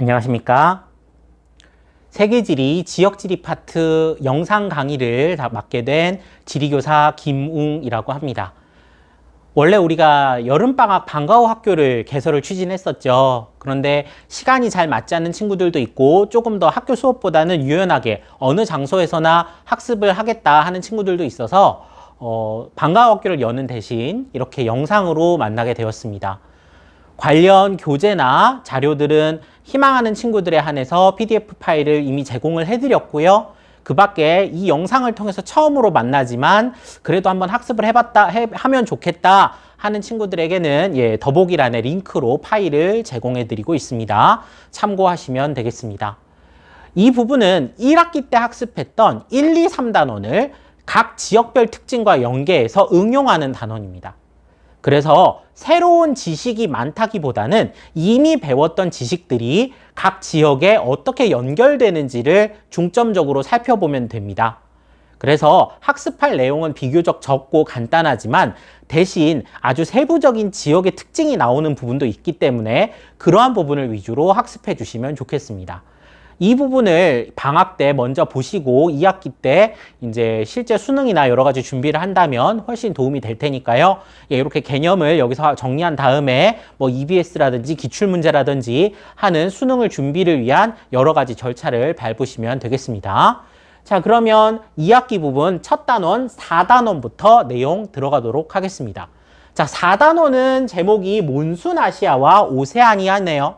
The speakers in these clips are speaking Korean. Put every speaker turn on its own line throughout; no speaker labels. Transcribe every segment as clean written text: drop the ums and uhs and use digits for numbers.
안녕하십니까. 세계지리 지역지리 파트 영상 강의를 맡게 된 지리교사 김웅이라고 합니다. 원래 우리가 여름방학 방과후 학교를 개설을 추진했었죠. 그런데 시간이 잘 맞지 않는 친구들도 있고 조금 더 학교 수업보다는 유연하게 어느 장소에서나 학습을 하겠다 하는 친구들도 있어서 방과후 학교를 여는 대신 이렇게 영상으로 만나게 되었습니다. 관련 교재나 자료들은 희망하는 친구들에 한해서 PDF 파일을 이미 제공을 해드렸고요. 그 밖에 이 영상을 통해서 처음으로 만나지만 그래도 한번 학습을 하면 좋겠다 하는 친구들에게는 더보기란에 링크로 파일을 제공해드리고 있습니다. 참고하시면 되겠습니다. 이 부분은 1학기 때 학습했던 1, 2, 3단원을 각 지역별 특징과 연계해서 응용하는 단원입니다. 그래서 새로운 지식이 많다기보다는 이미 배웠던 지식들이 각 지역에 어떻게 연결되는지를 중점적으로 살펴보면 됩니다. 그래서 학습할 내용은 비교적 적고 간단하지만 대신 아주 세부적인 지역의 특징이 나오는 부분도 있기 때문에 그러한 부분을 위주로 학습해 주시면 좋겠습니다. 이 부분을 방학 때 먼저 보시고 2학기 때 이제 실제 수능이나 여러 가지 준비를 한다면 훨씬 도움이 될 테니까요. 이렇게 개념을 여기서 정리한 다음에 뭐 EBS라든지 기출문제라든지 하는 수능을 준비를 위한 여러 가지 절차를 밟으시면 되겠습니다. 자, 그러면 2학기 부분 첫 단원 4단원부터 내용 들어가도록 하겠습니다. 자, 4단원은 제목이 몬순아시아와 오세아니아네요.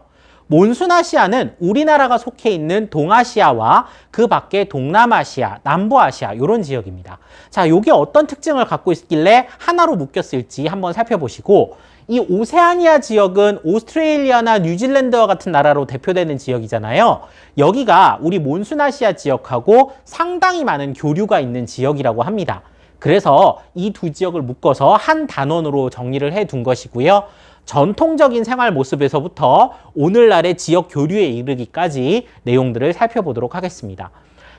몬순아시아는 우리나라가 속해 있는 동아시아와 그 밖에 동남아시아, 남부아시아 이런 지역입니다. 자, 이게 어떤 특징을 갖고 있길래 하나로 묶였을지 한번 살펴보시고 이 오세아니아 지역은 오스트레일리아나 뉴질랜드와 같은 나라로 대표되는 지역이잖아요. 여기가 우리 몬순아시아 지역하고 상당히 많은 교류가 있는 지역이라고 합니다. 그래서 이 두 지역을 묶어서 한 단원으로 정리를 해둔 것이고요. 전통적인 생활 모습에서부터 오늘날의 지역 교류에 이르기까지 내용들을 살펴보도록 하겠습니다.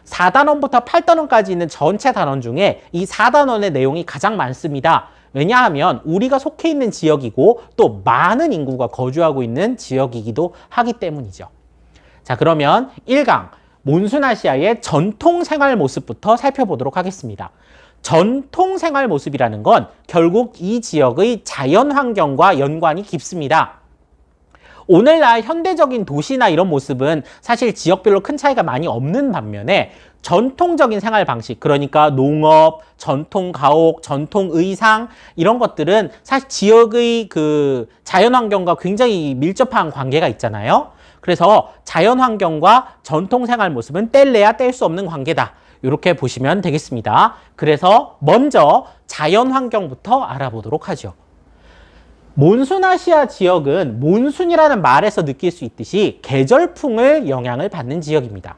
4단원부터 8단원까지 있는 전체 단원 중에 이 4단원의 내용이 가장 많습니다. 왜냐하면 우리가 속해 있는 지역이고 또 많은 인구가 거주하고 있는 지역이기도 하기 때문이죠. 자, 그러면 1강 몬순아시아의 전통 생활 모습부터 살펴보도록 하겠습니다. 전통 생활 모습이라는 건 결국 이 지역의 자연 환경과 연관이 깊습니다. 오늘날 현대적인 도시나 이런 모습은 사실 지역별로 큰 차이가 많이 없는 반면에 전통적인 생활 방식, 그러니까 농업, 전통 가옥, 전통 의상 이런 것들은 사실 지역의 그 자연 환경과 굉장히 밀접한 관계가 있잖아요. 그래서 자연 환경과 전통 생활 모습은 뗄래야 뗄 수 없는 관계다. 이렇게 보시면 되겠습니다. 그래서 먼저 자연 환경부터 알아보도록 하죠. 몬순아시아 지역은 몬순이라는 말에서 느낄 수 있듯이 계절풍을 영향을 받는 지역입니다.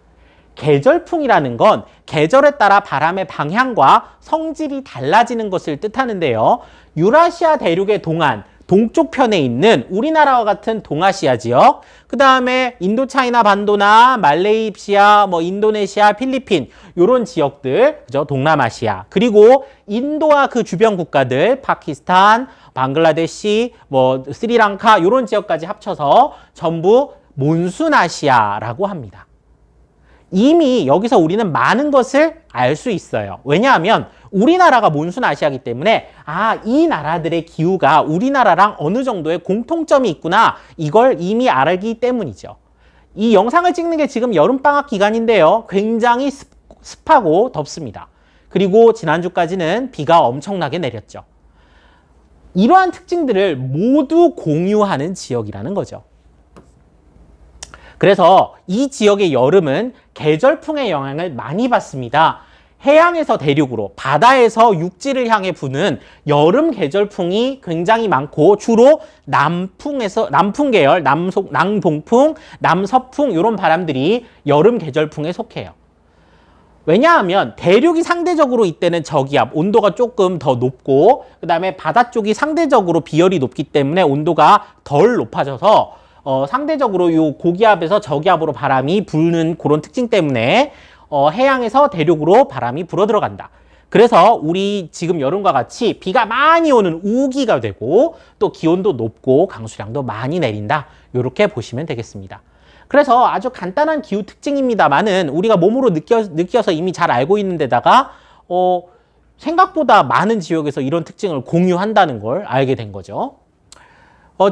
계절풍이라는 건 계절에 따라 바람의 방향과 성질이 달라지는 것을 뜻하는데요. 유라시아 대륙의 동쪽 편에 있는 우리나라와 같은 동아시아 지역, 그 다음에 인도차이나 반도나 말레이시아, 인도네시아, 필리핀 이런 지역들, 그죠? 동남아시아, 그리고 인도와 그 주변 국가들, 파키스탄, 방글라데시, 스리랑카 이런 지역까지 합쳐서 전부 몬순아시아라고 합니다. 이미 여기서 우리는 많은 것을 알 수 있어요. 왜냐하면 우리나라가 몬순아시아이기 때문에 이 나라들의 기후가 우리나라랑 어느 정도의 공통점이 있구나 이걸 이미 알기 때문이죠. 이 영상을 찍는 게 지금 여름방학 기간인데요. 굉장히 습하고 덥습니다. 그리고 지난주까지는 비가 엄청나게 내렸죠. 이러한 특징들을 모두 공유하는 지역이라는 거죠. 그래서 이 지역의 여름은 계절풍의 영향을 많이 받습니다. 해양에서 대륙으로, 바다에서 육지를 향해 부는 여름 계절풍이 굉장히 많고 주로 남풍 계열, 남동풍, 남서풍 이런 바람들이 여름 계절풍에 속해요. 왜냐하면 대륙이 상대적으로 이때는 저기압, 온도가 조금 더 높고 그 다음에 바다 쪽이 상대적으로 비열이 높기 때문에 온도가 덜 높아져서 상대적으로 이 고기압에서 저기압으로 바람이 부는 그런 특징 때문에 해양에서 대륙으로 바람이 불어 들어간다. 그래서 우리 지금 여름과 같이 비가 많이 오는 우기가 되고 또 기온도 높고 강수량도 많이 내린다. 이렇게 보시면 되겠습니다. 그래서 아주 간단한 기후 특징입니다만은 우리가 몸으로 느껴서 이미 잘 알고 있는 데다가 생각보다 많은 지역에서 이런 특징을 공유한다는 걸 알게 된 거죠.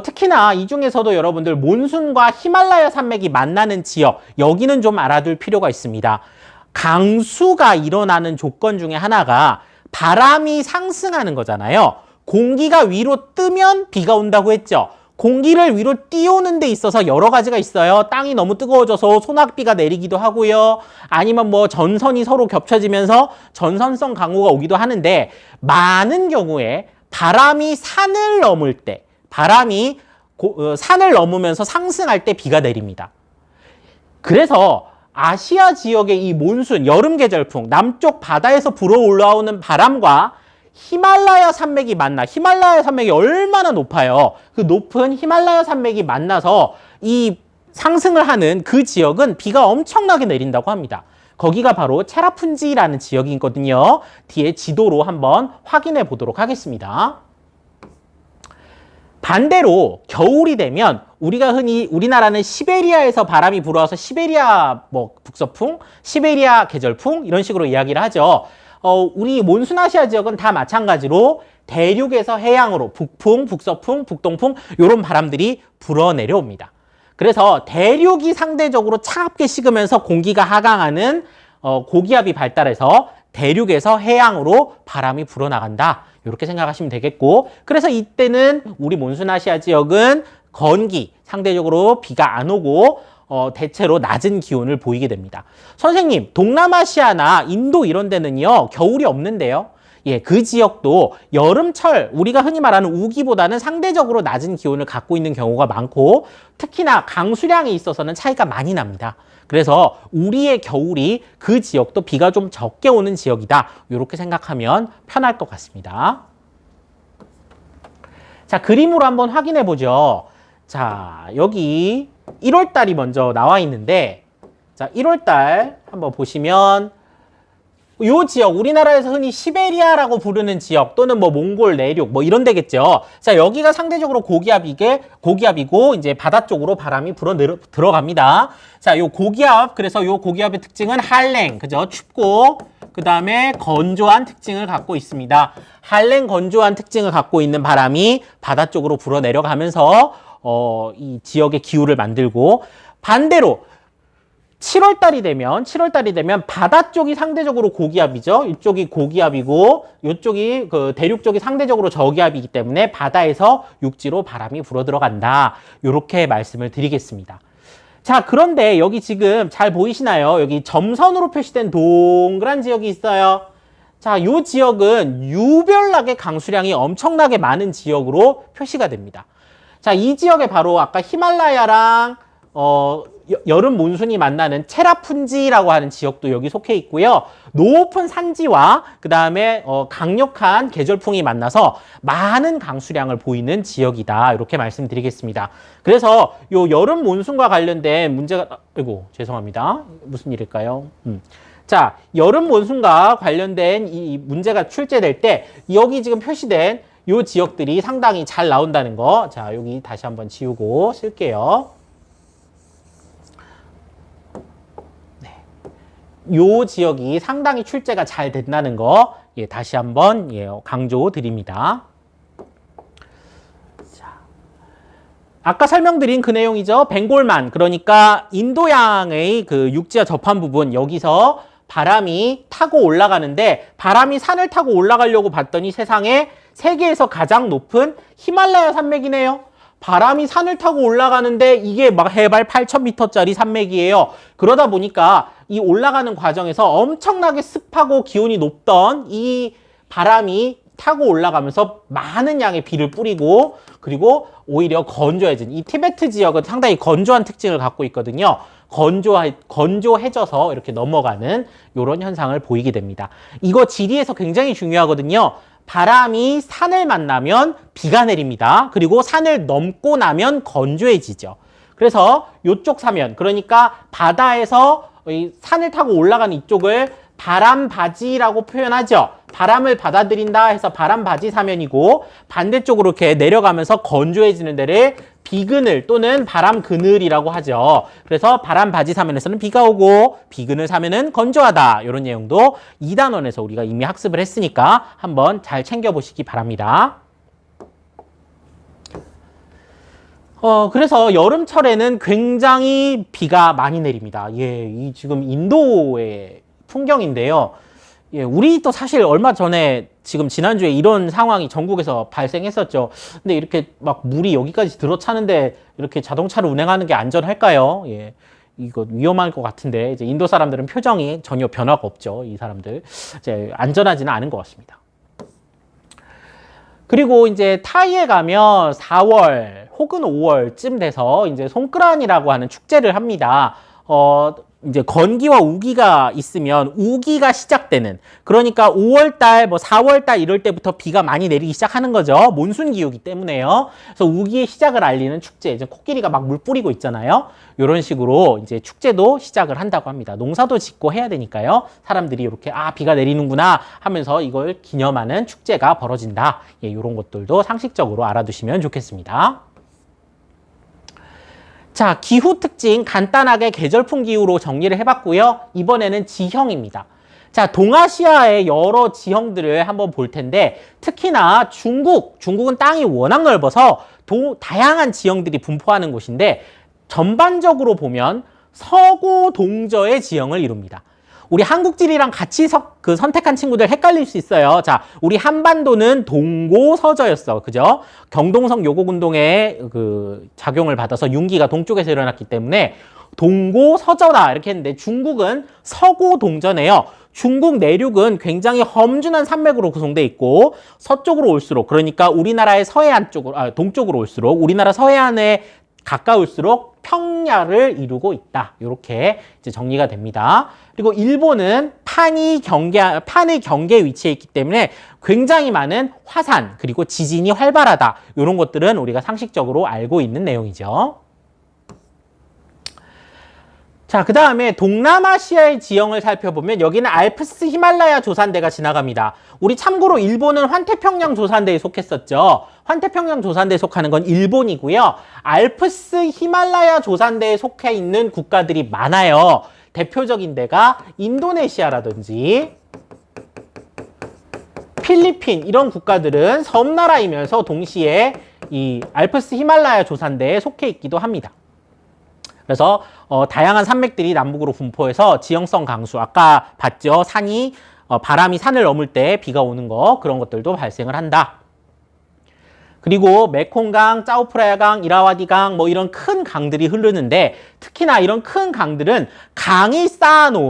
특히나 이 중에서도 여러분들 몬순과 히말라야 산맥이 만나는 지역, 여기는 좀 알아둘 필요가 있습니다. 강수가 일어나는 조건 중에 하나가 바람이 상승하는 거잖아요. 공기가 위로 뜨면 비가 온다고 했죠. 공기를 위로 띄우는 데 있어서 여러 가지가 있어요. 땅이 너무 뜨거워져서 소낙비가 내리기도 하고요. 아니면 뭐 전선이 서로 겹쳐지면서 전선성 강우가 오기도 하는데, 많은 경우에 바람이 산을 넘을 때, 바람이 산을 넘으면서 상승할 때 비가 내립니다. 그래서 아시아 지역의 이 몬순, 여름 계절풍, 남쪽 바다에서 불어 올라오는 바람과 히말라야 산맥이 만나, 히말라야 산맥이 얼마나 높아요. 그 높은 히말라야 산맥이 만나서 이 상승을 하는 그 지역은 비가 엄청나게 내린다고 합니다. 거기가 바로 체라푼지라는 지역이거든요. 뒤에 지도로 한번 확인해 보도록 하겠습니다. 반대로 겨울이 되면 우리가 흔히 우리나라는 시베리아에서 바람이 불어와서 시베리아 북서풍, 시베리아 계절풍 이런 식으로 이야기를 하죠. 우리 몬순아시아 지역은 다 마찬가지로 대륙에서 해양으로 북풍, 북서풍, 북동풍 이런 바람들이 불어 내려옵니다. 그래서 대륙이 상대적으로 차갑게 식으면서 공기가 하강하는 고기압이 발달해서 대륙에서 해양으로 바람이 불어나간다. 이렇게 생각하시면 되겠고, 그래서 이때는 우리 몬순아시아 지역은 건기, 상대적으로 비가 안 오고 대체로 낮은 기온을 보이게 됩니다. 선생님, 동남아시아나 인도 이런 데는요, 겨울이 없는데요. 예, 그 지역도 여름철, 우리가 흔히 말하는 우기보다는 상대적으로 낮은 기온을 갖고 있는 경우가 많고, 특히나 강수량에 있어서는 차이가 많이 납니다. 그래서 우리의 겨울이 그 지역도 비가 좀 적게 오는 지역이다. 이렇게 생각하면 편할 것 같습니다. 자, 그림으로 한번 확인해 보죠. 자, 여기 1월 달이 먼저 나와 있는데, 자, 1월 달 한번 보시면 이 지역, 우리나라에서 흔히 시베리아라고 부르는 지역 또는 뭐 몽골 내륙 뭐 이런 데겠죠. 자, 여기가 상대적으로 고기압이고 이제 바다 쪽으로 바람이 불어 들어갑니다. 자, 요 고기압, 그래서 요 고기압의 특징은 한랭, 그죠? 춥고 그다음에 건조한 특징을 갖고 있습니다. 한랭 건조한 특징을 갖고 있는 바람이 바다 쪽으로 불어 내려가면서 이 지역의 기후를 만들고, 반대로 7월 달이 되면 바다 쪽이 상대적으로 고기압이죠. 이쪽이 고기압이고 이쪽이 대륙 쪽이 상대적으로 저기압이기 때문에 바다에서 육지로 바람이 불어 들어간다. 이렇게 말씀을 드리겠습니다. 자, 그런데 여기 지금 잘 보이시나요? 여기 점선으로 표시된 동그란 지역이 있어요. 자, 이 지역은 유별나게 강수량이 엄청나게 많은 지역으로 표시가 됩니다. 자, 이 지역에 바로 아까 히말라야랑 여름 몬순이 만나는 체라푼지라고 하는 지역도 여기 속해 있고요. 높은 산지와 그 다음에 강력한 계절풍이 만나서 많은 강수량을 보이는 지역이다. 이렇게 말씀드리겠습니다. 그래서 요 여름 몬순과 관련된 문제가, 아이고 죄송합니다. 무슨 일일까요? 자, 여름 몬순과 관련된 이 문제가 출제될 때 여기 지금 표시된 요 지역들이 상당히 잘 나온다는 거. 자, 여기 다시 한번 지우고 쓸게요. 요 지역이 상당히 출제가 잘 된다는 거, 예, 다시 한번 강조 드립니다. 자, 아까 설명드린 그 내용이죠. 벵골만, 그러니까 인도양의 그 육지와 접한 부분, 여기서 바람이 타고 올라가는데, 바람이 산을 타고 올라가려고 봤더니 세상에 세계에서 가장 높은 히말라야 산맥이네요. 바람이 산을 타고 올라가는데 이게 막 해발 8,000m짜리 산맥이에요. 그러다 보니까 이 올라가는 과정에서 엄청나게 습하고 기온이 높던 이 바람이 타고 올라가면서 많은 양의 비를 뿌리고, 그리고 오히려 건조해진, 이 티베트 지역은 상당히 건조한 특징을 갖고 있거든요. 건조해져서 이렇게 넘어가는 이런 현상을 보이게 됩니다. 이거 지리에서 굉장히 중요하거든요. 바람이 산을 만나면 비가 내립니다. 그리고 산을 넘고 나면 건조해지죠. 그래서 이쪽 사면, 그러니까 바다에서 산을 타고 올라가는 이쪽을 바람바지라고 표현하죠. 바람을 받아들인다 해서 바람바지 사면이고, 반대쪽으로 이렇게 내려가면서 건조해지는 데를 비그늘 또는 바람 그늘이라고 하죠. 그래서 바람 바지 사면에서는 비가 오고 비그늘 사면은 건조하다. 이런 내용도 2단원에서 우리가 이미 학습을 했으니까 한번 잘 챙겨보시기 바랍니다. 그래서 여름철에는 굉장히 비가 많이 내립니다. 예, 이 지금 인도의 풍경인데요. 예, 우리도 사실 얼마 전에 지금 지난주에 이런 상황이 전국에서 발생했었죠. 근데 이렇게 막 물이 여기까지 들어차는데 이렇게 자동차를 운행하는 게 안전할까요? 예. 이거 위험할 것 같은데 이제 인도 사람들은 표정이 전혀 변화가 없죠. 이 사람들 이제 안전하지는 않은 것 같습니다. 그리고 이제 타이에 가면 4월 혹은 5월쯤 돼서 이제 송크란이라고 하는 축제를 합니다. 이제 건기와 우기가 있으면 우기가 시작되는, 그러니까 5월달, 뭐 4월달 이럴 때부터 비가 많이 내리기 시작하는 거죠. 몬순 기후이기 때문에요. 그래서 우기의 시작을 알리는 축제, 이제 코끼리가 막 물 뿌리고 있잖아요. 이런 식으로 이제 축제도 시작을 한다고 합니다. 농사도 짓고 해야 되니까요. 사람들이 이렇게 비가 내리는구나 하면서 이걸 기념하는 축제가 벌어진다. 예, 이런 것들도 상식적으로 알아두시면 좋겠습니다. 자, 기후 특징 간단하게 계절풍 기후로 정리를 해봤고요. 이번에는 지형입니다. 자, 동아시아의 여러 지형들을 한번 볼 텐데 특히나 중국은 땅이 워낙 넓어서 다양한 지형들이 분포하는 곳인데 전반적으로 보면 서고 동저의 지형을 이룹니다. 우리 한국지리랑 같이 선택한 친구들 헷갈릴 수 있어요. 자, 우리 한반도는 동고서저였어. 그죠? 경동성 요곡운동의 작용을 받아서 융기가 동쪽에서 일어났기 때문에 동고서저다 이렇게 했는데 중국은 서고동저네요. 중국 내륙은 굉장히 험준한 산맥으로 구성되어 있고 서쪽으로 올수록, 그러니까 우리나라의 서해안 쪽으로, 동쪽으로 올수록 우리나라 서해안에 가까울수록 평야를 이루고 있다. 이렇게 이제 정리가 됩니다. 그리고 일본은 판의 경계에 위치해 있기 때문에 굉장히 많은 화산 그리고 지진이 활발하다. 이런 것들은 우리가 상식적으로 알고 있는 내용이죠. 자, 그 다음에 동남아시아의 지형을 살펴보면 여기는 알프스 히말라야 조산대가 지나갑니다. 우리 참고로 일본은 환태평양 조산대에 속했었죠. 환태평양 조산대에 속하는 건 일본이고요. 알프스 히말라야 조산대에 속해 있는 국가들이 많아요. 대표적인 데가 인도네시아라든지 필리핀 이런 국가들은 섬나라이면서 동시에 이 알프스 히말라야 조산대에 속해 있기도 합니다. 그래서 다양한 산맥들이 남북으로 분포해서 지형성 강수, 아까 봤죠? 바람이 산을 넘을 때 비가 오는 거, 그런 것들도 발생을 한다. 그리고 메콩강, 짜오프라야강, 이라와디강 뭐 이런 큰 강들이 흐르는데 특히나 이런 큰 강들은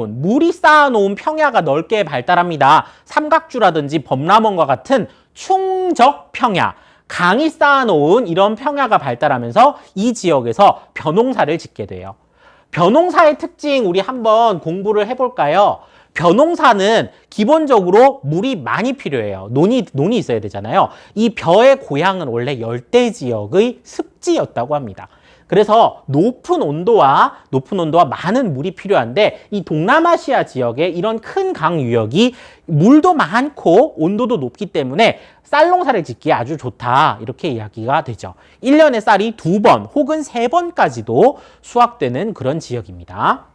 물이 쌓아놓은 평야가 넓게 발달합니다. 삼각주라든지 범람원과 같은 충적 평야, 강이 쌓아놓은 이런 평야가 발달하면서 이 지역에서 벼농사를 짓게 돼요. 벼농사의 특징 우리 한번 공부를 해볼까요? 벼농사는 기본적으로 물이 많이 필요해요. 논이 있어야 되잖아요. 이 벼의 고향은 원래 열대 지역의 습지였다고 합니다. 그래서 높은 온도와 많은 물이 필요한데 이 동남아시아 지역에 이런 큰 강 유역이 물도 많고 온도도 높기 때문에 쌀 농사를 짓기에 아주 좋다. 이렇게 이야기가 되죠. 1년에 쌀이 2번 혹은 3번까지도 수확되는 그런 지역입니다.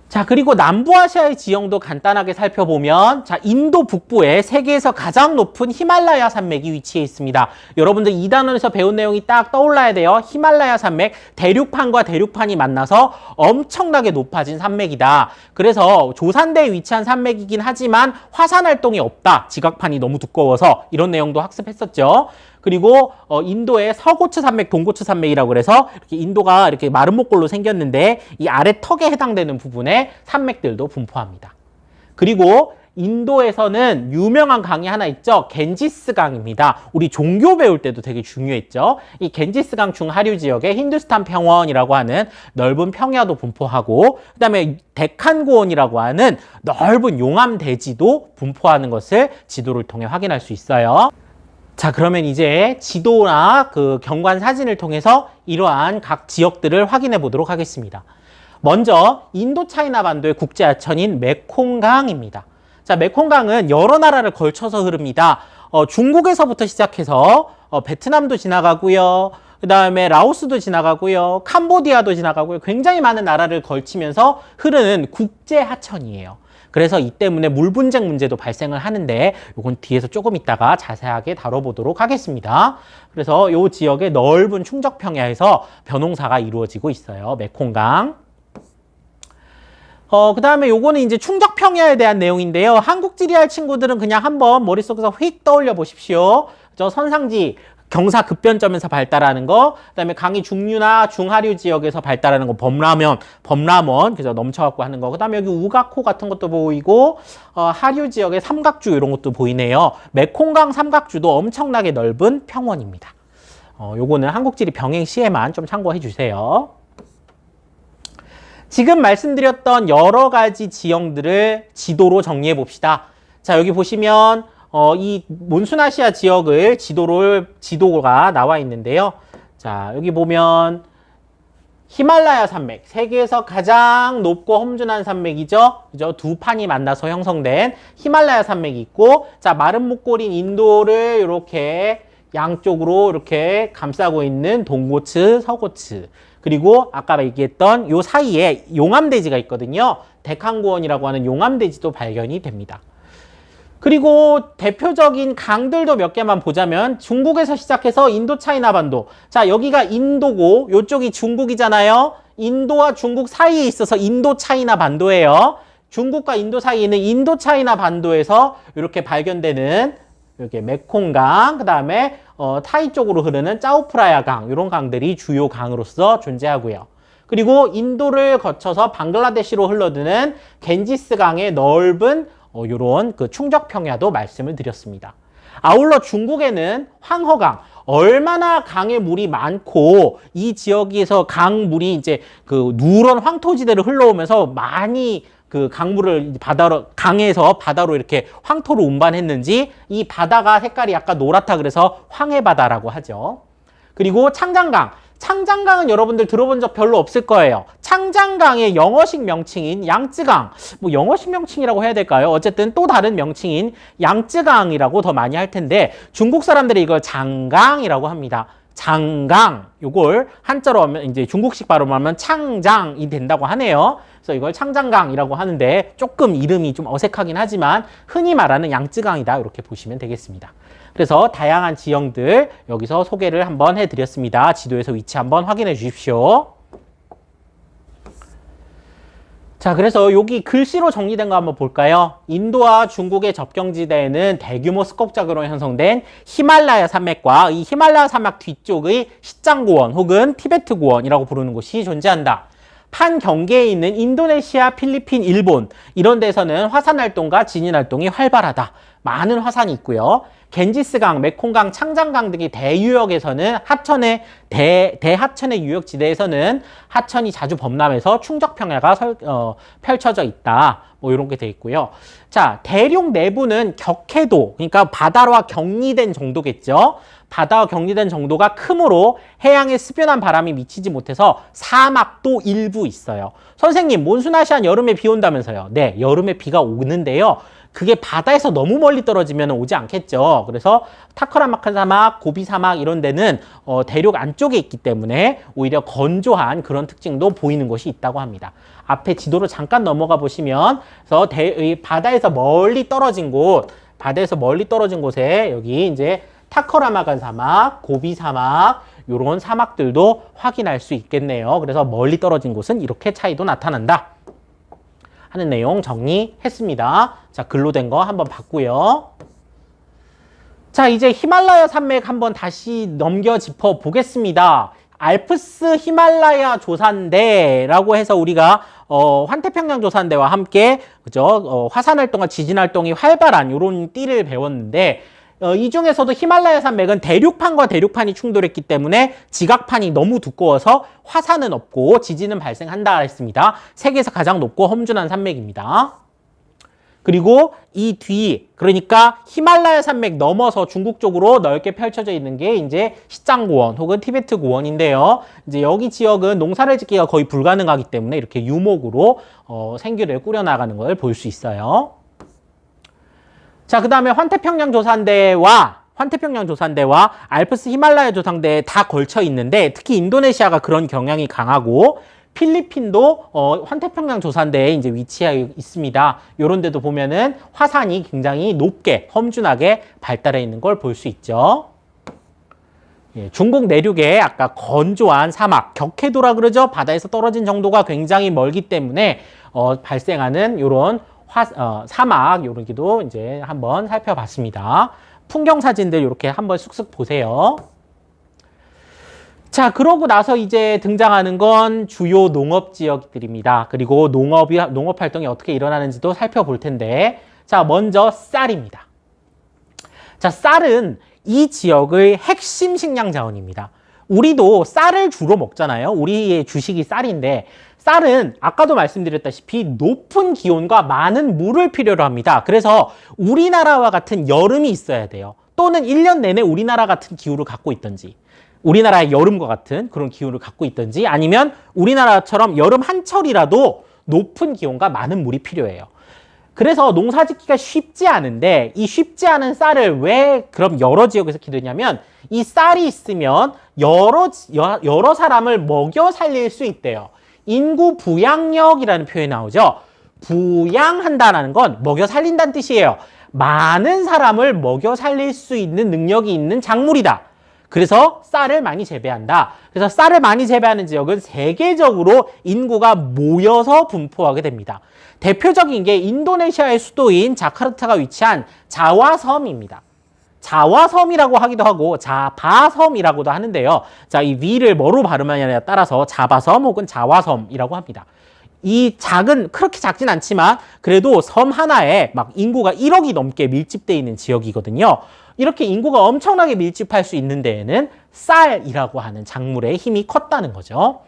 자, 그리고 남부아시아의 지형도 간단하게 살펴보면 자, 인도 북부에 세계에서 가장 높은 히말라야 산맥이 위치해 있습니다. 여러분들 2단원에서 배운 내용이 딱 떠올라야 돼요. 히말라야 산맥, 대륙판과 대륙판이 만나서 엄청나게 높아진 산맥이다. 그래서 조산대에 위치한 산맥이긴 하지만 화산 활동이 없다. 지각판이 너무 두꺼워서 이런 내용도 학습했었죠. 그리고 인도의 서고츠 산맥, 동고츠 산맥이라고 그래서 이렇게 인도가 이렇게 마른 목골로 생겼는데 이 아래 턱에 해당되는 부분에 산맥들도 분포합니다. 그리고 인도에서는 유명한 강이 하나 있죠. 겐지스 강입니다. 우리 종교 배울 때도 되게 중요했죠. 이 겐지스 강 중하류 지역에 힌두스탄 평원이라고 하는 넓은 평야도 분포하고 그다음에 데칸 고원이라고 하는 넓은 용암 대지도 분포하는 것을 지도를 통해 확인할 수 있어요. 자, 그러면 이제 지도나 경관 사진을 통해서 이러한 각 지역들을 확인해 보도록 하겠습니다. 먼저 인도 차이나 반도의 국제하천인 메콩강입니다. 자, 메콩강은 여러 나라를 걸쳐서 흐릅니다. 중국에서부터 시작해서 베트남도 지나가고요. 그 다음에 라오스도 지나가고요. 캄보디아도 지나가고요. 굉장히 많은 나라를 걸치면서 흐르는 국제 하천이에요. 그래서 이 때문에 물 분쟁 문제도 발생을 하는데 이건 뒤에서 조금 있다가 자세하게 다뤄보도록 하겠습니다. 그래서 이 지역의 넓은 충적 평야에서 벼농사가 이루어지고 있어요. 메콩강. 그 다음에 요거는 이제 충적 평야에 대한 내용인데요. 한국 지리할 친구들은 그냥 한번 머릿속에서 휙 떠올려 보십시오. 저 선상지 경사 급변점에서 발달하는 거, 그다음에 강이 중류나 중하류 지역에서 발달하는 거, 범람원, 그래서 넘쳐갖고 하는 거. 그다음에 여기 우가코 같은 것도 보이고, 하류 지역의 삼각주 이런 것도 보이네요. 메콩강 삼각주도 엄청나게 넓은 평원입니다. 요거는 한국지리 병행시에만 좀 참고해 주세요. 지금 말씀드렸던 여러 가지 지형들을 지도로 정리해 봅시다. 자, 여기 보시면 이 몬순아시아 지역을 지도가 나와 있는데요. 자, 여기 보면 히말라야 산맥, 세계에서 가장 높고 험준한 산맥이죠. 그죠? 두 판이 만나서 형성된 히말라야 산맥이 있고, 자, 마른 목골인 인도를 이렇게 양쪽으로 이렇게 감싸고 있는 동고츠, 서고츠. 그리고 아까 얘기했던 요 사이에 용암대지가 있거든요. 데칸고원이라고 하는 용암대지도 발견이 됩니다. 그리고 대표적인 강들도 몇 개만 보자면 중국에서 시작해서 인도 차이나 반도. 자, 여기가 인도고 요쪽이 중국이잖아요. 인도와 중국 사이에 있어서 인도 차이나 반도예요. 중국과 인도 사이에 있는 인도 차이나 반도에서 이렇게 발견되는 이렇게 메콩강, 그다음에 타이 쪽으로 흐르는 짜오프라야 강, 이런 강들이 주요 강으로서 존재하고요. 그리고 인도를 거쳐서 방글라데시로 흘러드는 겐지스 강의 넓은 요런 그 충적 평야도 말씀을 드렸습니다. 아울러 중국에는 황허강, 얼마나 강의 물이 많고 이 지역에서 강물이 이제 그 누런 황토지대를 흘러오면서 많이 그 강물을 강에서 바다로 이렇게 황토로 운반했는지 이 바다가 색깔이 약간 노랗다 그래서 황해바다라고 하죠. 그리고 창장강은 여러분들 들어본 적 별로 없을 거예요. 창장강의 영어식 명칭인 양쯔강, 뭐 영어식 명칭이라고 해야 될까요? 어쨌든 또 다른 명칭인 양쯔강이라고 더 많이 할 텐데 중국 사람들이 이걸 장강이라고 합니다. 장강, 요걸 한자로 하면 이제 중국식 발음하면 창장이 된다고 하네요. 그래서 이걸 창장강이라고 하는데 조금 이름이 좀 어색하긴 하지만 흔히 말하는 양쯔강이다 이렇게 보시면 되겠습니다. 그래서 다양한 지형들 여기서 소개를 한번 해드렸습니다. 지도에서 위치 한번 확인해 주십시오. 자, 그래서 여기 글씨로 정리된 거 한번 볼까요? 인도와 중국의 접경지대에는 대규모 스kop작으로 형성된 히말라야 산맥과 이 히말라야 산맥 뒤쪽의 시짱고원 혹은 티베트 고원이라고 부르는 곳이 존재한다. 판 경계에 있는 인도네시아, 필리핀, 일본 이런 데서는 화산 활동과 진인 활동이 활발하다. 많은 화산이 있고요. 겐지스강, 메콩강, 창장강 등의 대유역에서는 대하천의 유역지대에서는 하천이 자주 범람해서 충적평야가 펼쳐져 있다. 뭐 이런 게 돼 있고요. 자, 대륙 내부는 격해도, 그러니까 바다와 격리된 정도겠죠. 바다와 격리된 정도가 크므로 해양에 스변한 바람이 미치지 못해서 사막도 일부 있어요. 선생님, 몬순아시안 여름에 비 온다면서요? 네, 여름에 비가 오는데요. 그게 바다에서 너무 멀리 떨어지면 오지 않겠죠. 그래서 타크라마칸 사막, 고비 사막 이런 데는 대륙 안쪽에 있기 때문에 오히려 건조한 그런 특징도 보이는 곳이 있다고 합니다. 앞에 지도로 잠깐 넘어가 보시면 그래서 바다에서 멀리 떨어진 곳에 여기 이제 타크라마칸 사막, 고비 사막 이런 사막들도 확인할 수 있겠네요. 그래서 멀리 떨어진 곳은 이렇게 차이도 나타난다 하는 내용 정리했습니다. 자, 글로 된 거 한번 봤고요. 자, 이제 히말라야 산맥 한번 다시 넘겨 짚어 보겠습니다. 알프스 히말라야 조산대라고 해서 우리가 환태평양 조산대와 함께 그죠? 화산 활동과 지진 활동이 활발한 이런 띠를 배웠는데 이 중에서도 히말라야 산맥은 대륙판과 대륙판이 충돌했기 때문에 지각판이 너무 두꺼워서 화산은 없고 지진은 발생한다 했습니다. 세계에서 가장 높고 험준한 산맥입니다. 그리고 이 뒤, 그러니까 히말라야 산맥 넘어서 중국 쪽으로 넓게 펼쳐져 있는 게 이제 시짱고원 혹은 티베트 고원인데요. 이제 여기 지역은 농사를 짓기가 거의 불가능하기 때문에 이렇게 유목으로 생규를 꾸려나가는 걸 볼 수 있어요. 자, 그 다음에 환태평양 조산대와 알프스 히말라야 조산대에 다 걸쳐 있는데 특히 인도네시아가 그런 경향이 강하고 필리핀도 환태평양 조산대에 이제 위치해 있습니다. 요런 데도 보면은 화산이 굉장히 높게 험준하게 발달해 있는 걸 볼 수 있죠. 예, 중국 내륙에 아까 건조한 사막, 격해도라 그러죠. 바다에서 떨어진 정도가 굉장히 멀기 때문에 발생하는 요런 사막 요런기도 이제 한번 살펴봤습니다. 풍경 사진들 이렇게 한번 쑥쑥 보세요. 자, 그러고 나서 이제 등장하는 건 주요 농업 지역들입니다. 그리고 농업 활동이 어떻게 일어나는지도 살펴볼 텐데, 자, 먼저 쌀입니다. 자, 쌀은 이 지역의 핵심 식량 자원입니다. 우리도 쌀을 주로 먹잖아요. 우리의 주식이 쌀인데, 쌀은 아까도 말씀드렸다시피 높은 기온과 많은 물을 필요로 합니다. 그래서 우리나라와 같은 여름이 있어야 돼요. 또는 1년 내내 우리나라 같은 기후를 갖고 있든지, 우리나라의 여름과 같은 그런 기후를 갖고 있든지, 아니면 우리나라처럼 여름 한철이라도 높은 기온과 많은 물이 필요해요. 그래서 농사 짓기가 쉽지 않은데 이 쉽지 않은 쌀을 왜 그럼 여러 지역에서 기르냐면 이 쌀이 있으면 여러 사람을 먹여 살릴 수 있대요. 인구 부양력이라는 표현이 나오죠. 부양한다는 건 먹여 살린다는 뜻이에요. 많은 사람을 먹여 살릴 수 있는 능력이 있는 작물이다. 그래서 쌀을 많이 재배한다. 그래서 쌀을 많이 재배하는 지역은 세계적으로 인구가 모여서 분포하게 됩니다. 대표적인 게 인도네시아의 수도인 자카르타가 위치한 자와섬입니다. 자와섬이라고 하기도 하고 자바섬이라고도 하는데요. 자, 이 위를 뭐로 발음하냐에 따라서 자바섬 혹은 자와섬이라고 합니다. 이 그렇게 작진 않지만 그래도 섬 하나에 막 인구가 1억이 넘게 밀집되어 있는 지역이거든요. 이렇게 인구가 엄청나게 밀집할 수 있는 데에는 쌀이라고 하는 작물의 힘이 컸다는 거죠.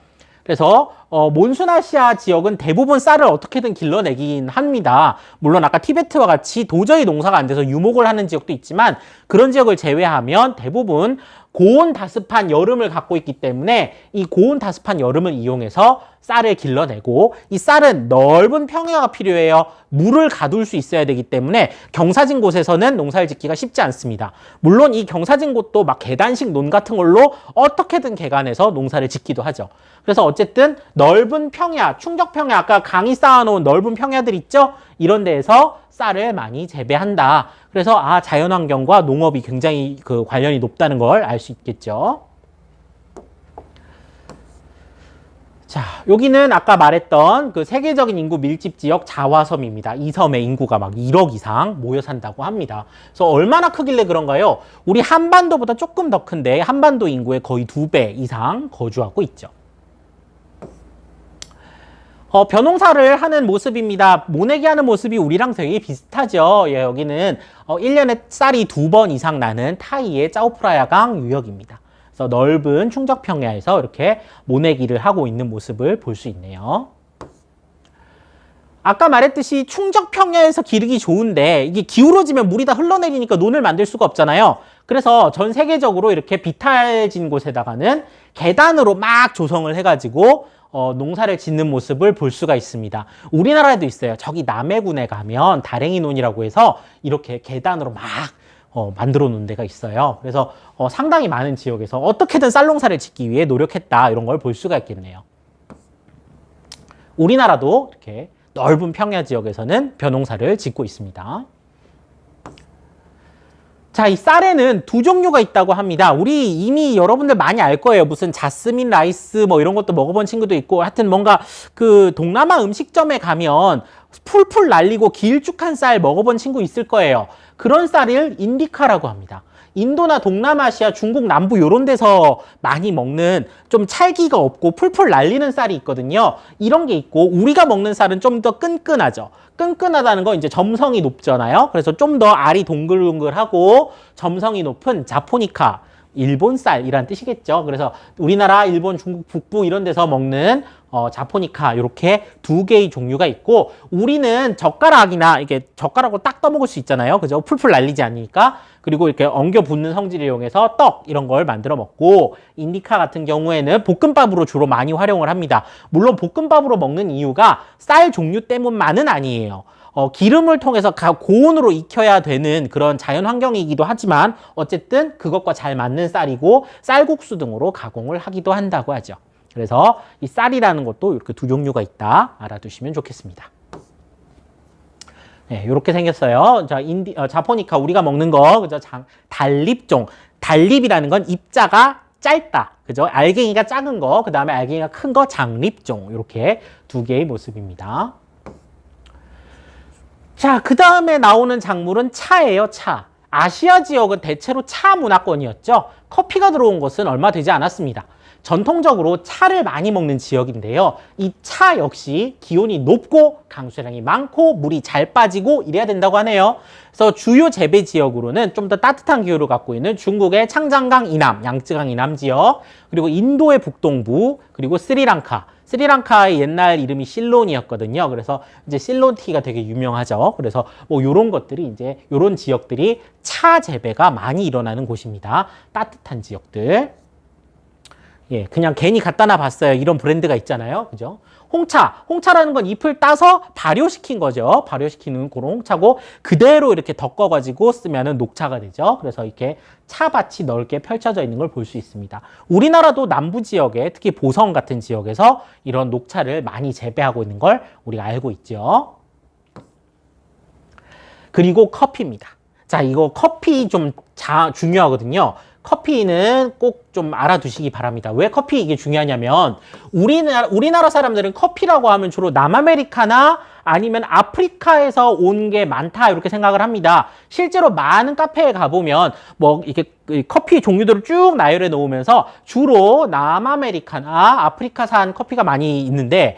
그래서 몬순아시아 지역은 대부분 쌀을 어떻게든 길러내긴 합니다. 물론 아까 티베트와 같이 도저히 농사가 안 돼서 유목을 하는 지역도 있지만 그런 지역을 제외하면 대부분 고온다습한 여름을 갖고 있기 때문에 이 고온다습한 여름을 이용해서 쌀을 길러내고 이 쌀은 넓은 평야가 필요해요. 물을 가둘 수 있어야 되기 때문에 경사진 곳에서는 농사를 짓기가 쉽지 않습니다. 물론 이 경사진 곳도 막 계단식 논 같은 걸로 어떻게든 개간해서 농사를 짓기도 하죠. 그래서 어쨌든 넓은 평야, 충적평야, 아까 강이 쌓아놓은 넓은 평야들 있죠? 이런 데에서 쌀을 많이 재배한다. 그래서 자연환경과 농업이 굉장히 관련이 높다는 걸 알 수 있겠죠. 자, 여기는 아까 말했던 그 세계적인 인구 밀집 지역 자와섬입니다. 이 섬에 인구가 막 1억 이상 모여 산다고 합니다. 그래서 얼마나 크길래 그런가요? 우리 한반도보다 조금 더 큰데 한반도 인구의 거의 2배 이상 거주하고 있죠. 벼농사를 하는 모습입니다. 모내기 하는 모습이 우리랑 되게 비슷하죠. 예, 여기는 1년에 쌀이 2번 이상 나는 타이의 짜오프라야강 유역입니다. 그래서 넓은 충적평야에서 이렇게 모내기를 하고 있는 모습을 볼 수 있네요. 아까 말했듯이 충적평야에서 기르기 좋은데 이게 기울어지면 물이 다 흘러내리니까 논을 만들 수가 없잖아요. 그래서 전 세계적으로 이렇게 비탈진 곳에다가는 계단으로 막 조성을 해가지고 농사를 짓는 모습을 볼 수가 있습니다. 우리나라에도 있어요. 저기 남해군에 가면 다랭이논이라고 해서 이렇게 계단으로 막 만들어 놓은 데가 있어요. 그래서 상당히 많은 지역에서 어떻게든 쌀농사를 짓기 위해 노력했다 이런 걸 볼 수가 있겠네요. 우리나라도 이렇게 넓은 평야 지역에서는 벼농사를 짓고 있습니다. 자, 이 쌀에는 두 종류가 있다고 합니다. 우리 이미 여러분들 많이 알 거예요. 무슨 자스민 라이스 뭐 이런 것도 먹어본 친구도 있고 하여튼 뭔가 그 동남아 음식점에 가면 풀풀 날리고 길쭉한 쌀 먹어본 친구 있을 거예요. 그런 쌀을 인디카라고 합니다. 인도나 동남아시아, 중국 남부 이런 데서 많이 먹는 좀 찰기가 없고 풀풀 날리는 쌀이 있거든요. 이런 게 있고 우리가 먹는 쌀은 좀 더 끈끈하죠. 끈끈하다는 건 이제 점성이 높잖아요. 그래서 좀 더 알이 동글동글하고 점성이 높은 자포니카, 일본 쌀이란 뜻이겠죠. 그래서 우리나라, 일본, 중국 북부 이런 데서 먹는 자포니카 이렇게 두 개의 종류가 있고 우리는 젓가락이나 이게 젓가락으로 딱 떠먹을 수 있잖아요. 그죠? 풀풀 날리지 않으니까. 그리고 이렇게 엉겨 붙는 성질을 이용해서 떡 이런 걸 만들어 먹고 인디카 같은 경우에는 볶음밥으로 주로 많이 활용을 합니다. 물론 볶음밥으로 먹는 이유가 쌀 종류 때문만은 아니에요. 기름을 통해서 고온으로 익혀야 되는 그런 자연 환경이기도 하지만 어쨌든 그것과 잘 맞는 쌀이고 쌀국수 등으로 가공을 하기도 한다고 하죠. 그래서 이 쌀이라는 것도 이렇게 두 종류가 있다 알아두시면 좋겠습니다. 네, 이렇게 생겼어요. 자, 자포니카 우리가 먹는 거, 그죠? 달립종. 달립이라는 건 입자가 짧다. 그죠? 알갱이가 작은 거, 그 다음에 알갱이가 큰 거, 장립종. 이렇게 두 개의 모습입니다. 자, 그 다음에 나오는 작물은 차예요, 차. 아시아 지역은 대체로 차 문화권이었죠. 커피가 들어온 것은 얼마 되지 않았습니다. 전통적으로 차를 많이 먹는 지역인데요. 이 차 역시 기온이 높고 강수량이 많고 물이 잘 빠지고 이래야 된다고 하네요. 그래서 주요 재배 지역으로는 좀 더 따뜻한 기후를 갖고 있는 중국의 창장강 이남, 양쯔강 이남 지역, 그리고 인도의 북동부, 그리고 스리랑카. 스리랑카의 옛날 이름이 실론이었거든요. 그래서 이제 실론티가 되게 유명하죠. 그래서 뭐 요런 것들이 이제 요런 지역들이 차 재배가 많이 일어나는 곳입니다. 따뜻한 지역들. 예, 그냥 괜히 갖다 놔 봤어요. 이런 브랜드가 있잖아요. 그죠? 홍차. 홍차라는 건 잎을 따서 발효시킨 거죠. 발효시키는 그런 홍차고 그대로 이렇게 덮어가지고 쓰면은 녹차가 되죠. 그래서 이렇게 차밭이 넓게 펼쳐져 있는 걸 볼 수 있습니다. 우리나라도 남부 지역에 특히 보성 같은 지역에서 이런 녹차를 많이 재배하고 있는 걸 우리가 알고 있죠. 그리고 커피입니다. 자, 이거 커피 좀 중요하거든요. 커피는 꼭 좀 알아두시기 바랍니다. 왜 커피 이게 중요하냐면 우리나라 사람들은 커피라고 하면 주로 남아메리카나 아니면 아프리카에서 온 게 많다 이렇게 생각을 합니다. 실제로 많은 카페에 가보면 뭐 이렇게 커피 종류들을 쭉 나열해 놓으면서 주로 남아메리카나 아프리카산 커피가 많이 있는데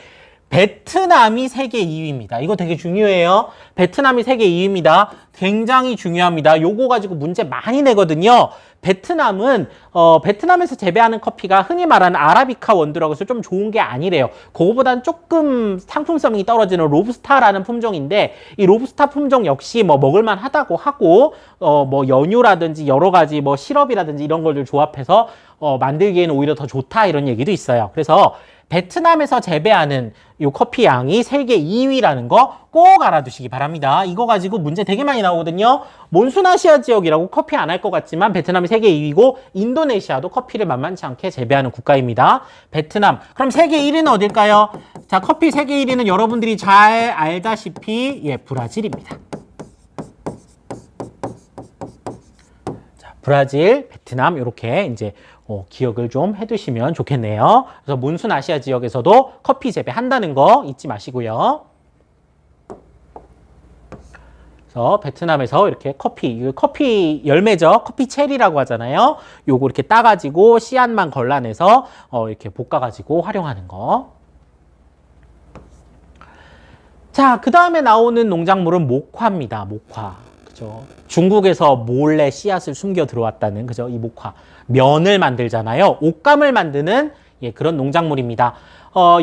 베트남이 세계 2위입니다. 이거 되게 중요해요. 베트남이 세계 2위입니다. 굉장히 중요합니다. 요거 가지고 문제 많이 내거든요. 베트남은 베트남에서 재배하는 커피가 흔히 말하는 아라비카 원두라고 해서 좀 좋은 게 아니래요. 그거보다는 조금 상품성이 떨어지는 로부스타라는 품종인데 이 로부스타 품종 역시 뭐 먹을만 하다고 하고 뭐 연유라든지 여러 가지 뭐 시럽이라든지 이런 걸들 조합해서 만들기에는 오히려 더 좋다 이런 얘기도 있어요. 그래서 베트남에서 재배하는 이 커피 양이 세계 2위라는 거 꼭 알아두시기 바랍니다. 이거 가지고 문제 되게 많이 나오거든요. 몬순아시아 지역이라고 커피 안 할 것 같지만 베트남이 세계 2위고 인도네시아도 커피를 만만치 않게 재배하는 국가입니다. 베트남. 그럼 세계 1위는 어딜까요? 자, 커피 세계 1위는 여러분들이 잘 알다시피 예, 브라질입니다. 자, 브라질, 베트남 이렇게 이제 기억을 좀 해두시면 좋겠네요. 그래서 몬순아시아 지역에서도 커피 재배한다는 거 잊지 마시고요. 그래서 베트남에서 이렇게 커피 열매죠. 커피 체리라고 하잖아요. 요거 이렇게 따가지고 씨앗만 걸러내서 이렇게 볶아가지고 활용하는 거. 자, 그 다음에 나오는 농작물은 목화입니다. 목화. 그죠? 중국에서 몰래 씨앗을 숨겨 들어왔다는 그죠? 이 목화. 면을 만들잖아요. 옷감을 만드는 예, 그런 농작물입니다.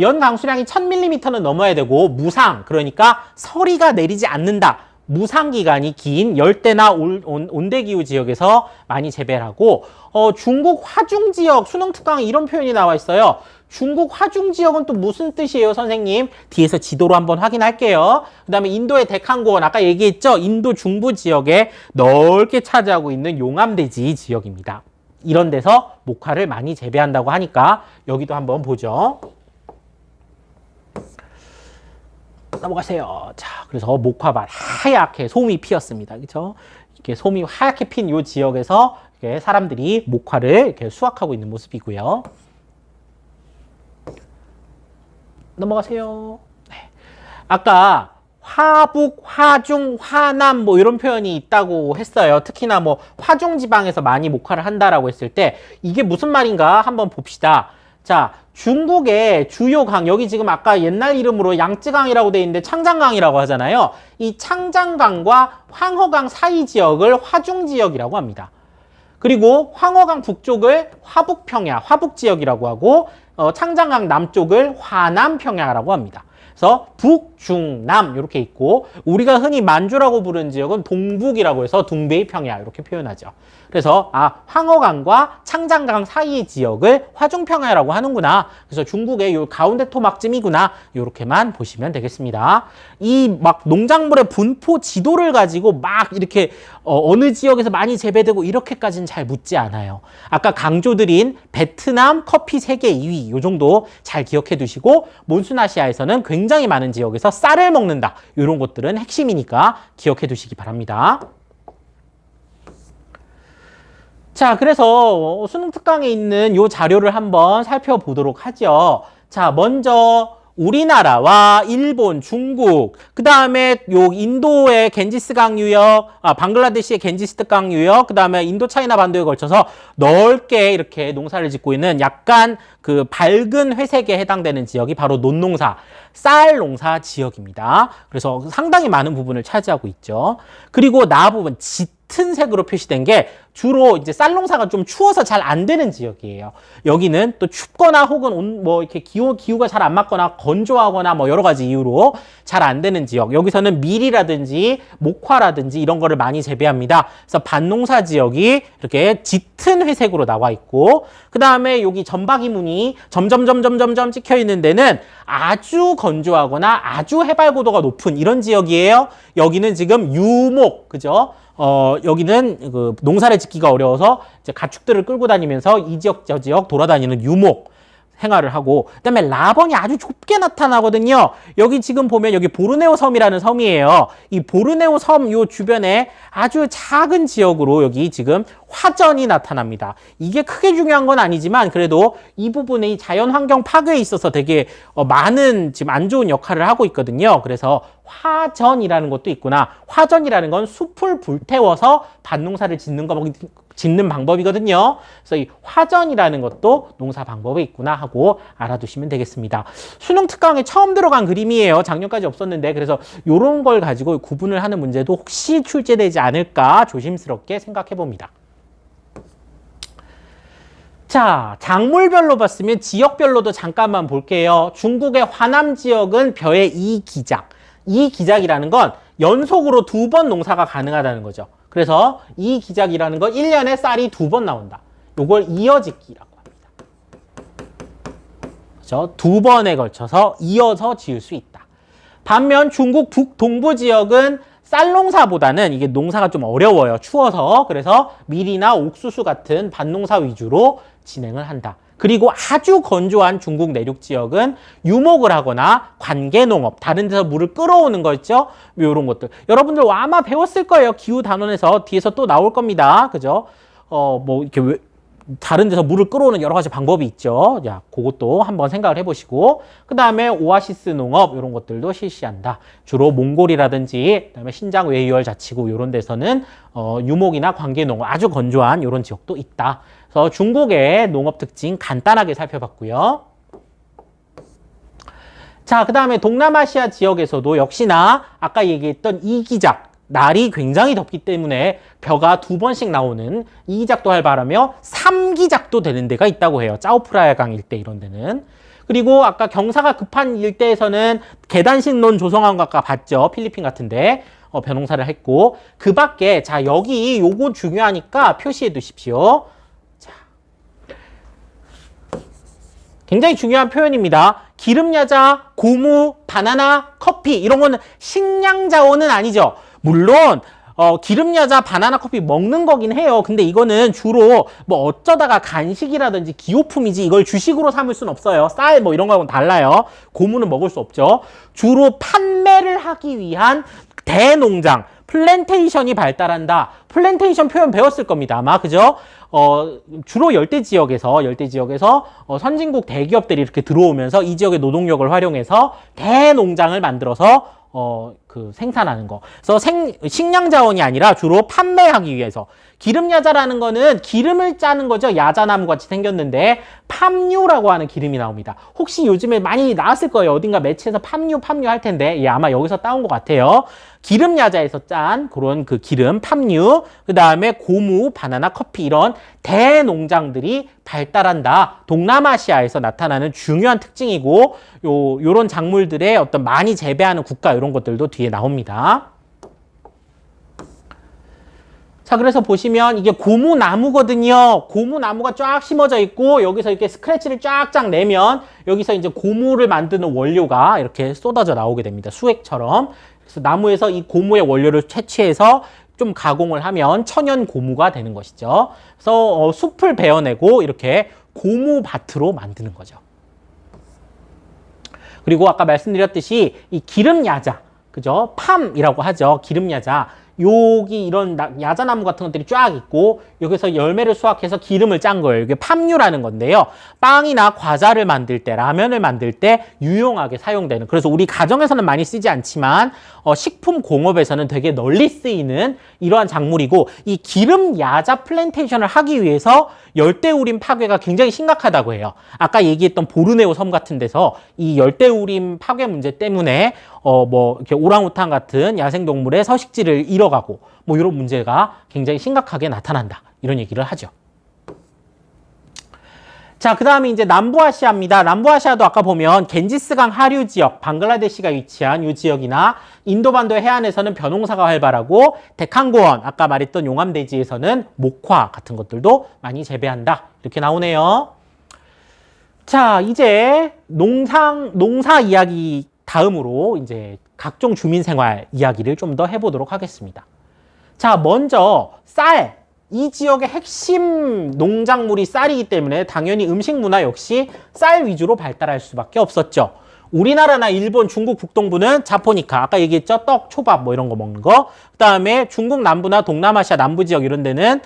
연 강수량이 1000mm는 넘어야 되고 무상, 그러니까 서리가 내리지 않는다. 무상 기간이 긴 열대나 온대기후 지역에서 많이 재배를 하고 중국 화중 지역, 수능 특강에 이런 표현이 나와 있어요. 중국 화중 지역은 또 무슨 뜻이에요, 선생님? 뒤에서 지도로 한번 확인할게요. 그 다음에 인도의 데칸고원, 아까 얘기했죠? 인도 중부 지역에 넓게 차지하고 있는 용암대지 지역입니다. 이런 데서 목화를 많이 재배한다고 하니까 여기도 한번 보죠. 넘어가세요. 자, 그래서 목화밭 하얗게 솜이 피었습니다. 그렇죠? 이렇게 솜이 하얗게 핀 이 지역에서 이렇게 사람들이 목화를 이렇게 수확하고 있는 모습이고요. 넘어가세요. 네. 아까 화북, 화중, 화남 뭐 이런 표현이 있다고 했어요. 특히나 뭐 화중 지방에서 많이 목화를 한다라고 했을 때 이게 무슨 말인가 한번 봅시다. 자, 중국의 주요 강, 여기 지금 아까 옛날 이름으로 양쯔강이라고 돼 있는데 창장강이라고 하잖아요. 이 창장강과 황허강 사이 지역을 화중지역이라고 합니다. 그리고 황허강 북쪽을 화북평야, 화북지역이라고 하고 창장강 남쪽을 화남평야라고 합니다. 그래서 북, 중, 남 이렇게 있고 우리가 흔히 만주라고 부르는 지역은 동북이라고 해서 둥베이 평야 이렇게 표현하죠. 그래서 황허강과 창장강 사이의 지역을 화중평야라고 하는구나. 그래서 중국의 요 가운데 토막쯤이구나. 이렇게만 보시면 되겠습니다. 이 막 농작물의 분포 지도를 가지고 막 이렇게 어느 지역에서 많이 재배되고 이렇게까지는 잘 묻지 않아요. 아까 강조드린 베트남 커피 세계 2위 요 정도 잘 기억해 두시고 몬순아시아에서는 굉장히 많은 지역에서 쌀을 먹는다. 이런 것들은 핵심이니까 기억해 두시기 바랍니다. 자, 그래서 수능 특강에 있는 요 자료를 한번 살펴보도록 하죠. 자, 먼저 우리나라와 일본, 중국, 그 다음에 요 인도의 겐지스강 유역, 방글라데시의 겐지스강 유역, 그 다음에 인도 차이나 반도에 걸쳐서 넓게 이렇게 농사를 짓고 있는 약간 그 밝은 회색에 해당되는 지역이 바로 논농사, 쌀 농사 지역입니다. 그래서 상당히 많은 부분을 차지하고 있죠. 그리고 나 부분 짙은 색으로 표시된 게 주로 이제 쌀 농사가 좀 추워서 잘 안 되는 지역이에요. 여기는 또 춥거나 혹은 뭐 이렇게 기후가 잘 안 맞거나 건조하거나 뭐 여러 가지 이유로 잘 안 되는 지역. 여기서는 밀이라든지 목화라든지 이런 거를 많이 재배합니다. 그래서 밭농사 지역이 이렇게 짙은 회색으로 나와 있고, 그 다음에 여기 점박이 무늬 점점 찍혀 있는 데는 아주 건조하거나 아주 해발 고도가 높은 이런 지역이에요. 여기는 지금 유목, 그죠? 여기는 그 농사를 짓기가 어려워서 이제 가축들을 끌고 다니면서 이 지역 저 지역 돌아다니는 유목 생활을 하고, 그다음에 라번이 아주 좁게 나타나거든요. 여기 지금 보면 여기 보르네오 섬이라는 섬이에요. 이 보르네오 섬 요 주변에 아주 작은 지역으로 여기 지금 화전이 나타납니다. 이게 크게 중요한 건 아니지만 그래도 이 부분에 이 자연 환경 파괴에 있어서 되게 많은 지금 안 좋은 역할을 하고 있거든요. 그래서 화전이라는 것도 있구나. 화전이라는 건 숲을 불태워서 밭농사를 짓는 방법이거든요. 그래서 이 화전이라는 것도 농사 방법에 있구나 하고 알아두시면 되겠습니다. 수능 특강에 처음 들어간 그림이에요. 작년까지 없었는데, 그래서 이런 걸 가지고 구분을 하는 문제도 혹시 출제되지 않을까 조심스럽게 생각해 봅니다. 자, 작물별로 봤으면 지역별로도 잠깐만 볼게요. 중국의 화남 지역은 벼의 이기작. 이기작이라는 건 연속으로 2번 농사가 가능하다는 거죠. 그래서 이 기작이라는 건 1년에 쌀이 2번 나온다. 요걸 이어짓기라고 합니다. 그렇죠? 2번에 걸쳐서 이어서 지을 수 있다. 반면 중국 북동부 지역은 쌀 농사보다는 이게 농사가 좀 어려워요. 추워서. 그래서 밀이나 옥수수 같은 밭농사 위주로 진행을 한다. 그리고 아주 건조한 중국 내륙 지역은 유목을 하거나 관계농업, 다른 데서 물을 끌어오는 거 있죠? 이런 것들. 여러분들 아마 배웠을 거예요. 기후 단원에서 뒤에서 또 나올 겁니다. 그죠? 뭐 이렇게 다른 데서 물을 끌어오는 여러 가지 방법이 있죠. 야, 그것도 한번 생각을 해보시고, 그 다음에 오아시스 농업 이런 것들도 실시한다. 주로 몽골이라든지, 그다음에 신장 외유월 자치구 이런 데서는 유목이나 관계농업 아주 건조한 이런 지역도 있다. 그래서 중국의 농업 특징 간단하게 살펴봤고요. 자, 그 다음에 동남아시아 지역에서도 역시나 아까 얘기했던 이기작, 날이 굉장히 덥기 때문에 벼가 2번씩 나오는 이기작도 활발하며 3기작도 되는 데가 있다고 해요. 짜오프라야강 일대 이런 데는. 그리고 아까 경사가 급한 일대에서는 계단식론 조성한 거 아까 봤죠. 필리핀 같은데 벼농사를 했고, 그 밖에 자 여기 요거 중요하니까 표시해 두십시오. 자, 굉장히 중요한 표현입니다. 기름야자, 고무, 바나나, 커피 이런 거는 식량 자원은 아니죠. 물론 기름야자, 바나나, 커피 먹는 거긴 해요. 근데 이거는 주로 뭐 어쩌다가 간식이라든지 기호품이지 이걸 주식으로 삼을 수는 없어요. 쌀 뭐 이런 거하고는 달라요. 고무는 먹을 수 없죠. 주로 판매를 하기 위한 대농장, 플랜테이션이 발달한다. 플랜테이션 표현 배웠을 겁니다. 아마 그죠? 주로 열대 지역에서 선진국 대기업들이 이렇게 들어오면서 이 지역의 노동력을 활용해서 대농장을 만들어서 그 생산하는 거. 그래서 식량 자원이 아니라 주로 판매하기 위해서. 기름 야자라는 거는 기름을 짜는 거죠. 야자나무 같이 생겼는데 팜유라고 하는 기름이 나옵니다. 혹시 요즘에 많이 나왔을 거예요. 어딘가 매체에서 팜유 할 텐데 예, 아마 여기서 따온 것 같아요. 기름 야자에서 짠 그런 그 기름 팜유, 그 다음에 고무, 바나나, 커피 이런 대농장들이 발달한다. 동남아시아에서 나타나는 중요한 특징이고 요런 작물들의 어떤 많이 재배하는 국가 이런 것들도 뒤에 나옵니다. 자, 그래서 보시면 이게 고무나무거든요. 고무나무가 쫙 심어져 있고 여기서 이렇게 스크래치를 쫙쫙 내면 여기서 이제 고무를 만드는 원료가 이렇게 쏟아져 나오게 됩니다. 수액처럼. 그래서 나무에서 이 고무의 원료를 채취해서 좀 가공을 하면 천연 고무가 되는 것이죠. 그래서 숲을 베어내고 이렇게 고무밭으로 만드는 거죠. 그리고 아까 말씀드렸듯이 이 기름 야자, 그죠? 팜이라고 하죠. 기름 야자. 여기 이런 야자나무 같은 것들이 쫙 있고 여기서 열매를 수확해서 기름을 짠 거예요. 이게 팜유라는 건데요. 빵이나 과자를 만들 때, 라면을 만들 때 유용하게 사용되는, 그래서 우리 가정에서는 많이 쓰지 않지만 식품 공업에서는 되게 널리 쓰이는 이러한 작물이고, 이 기름 야자 플랜테이션을 하기 위해서 열대우림 파괴가 굉장히 심각하다고 해요. 아까 얘기했던 보르네오 섬 같은 데서 이 열대우림 파괴 문제 때문에 이렇게 오랑우탄 같은 야생동물의 서식지를 잃어가고 뭐 이런 문제가 굉장히 심각하게 나타난다. 이런 얘기를 하죠. 자, 그 다음에 이제 남부아시아입니다. 남부아시아도 아까 보면 겐지스강 하류 지역, 방글라데시가 위치한 이 지역이나 인도반도 해안에서는 벼농사가 활발하고 데칸고원, 아까 말했던 용암대지에서는 목화 같은 것들도 많이 재배한다. 이렇게 나오네요. 자, 이제 농사 이야기 다음으로 이제 각종 주민생활 이야기를 좀 더 해보도록 하겠습니다. 자, 먼저 쌀. 이 지역의 핵심 농작물이 쌀이기 때문에 당연히 음식 문화 역시 쌀 위주로 발달할 수밖에 없었죠. 우리나라나 일본, 중국 북동부는 자포니카, 아까 얘기했죠? 떡, 초밥 뭐 이런 거 먹는 거. 그 다음에 중국 남부나 동남아시아 남부 지역 이런 데는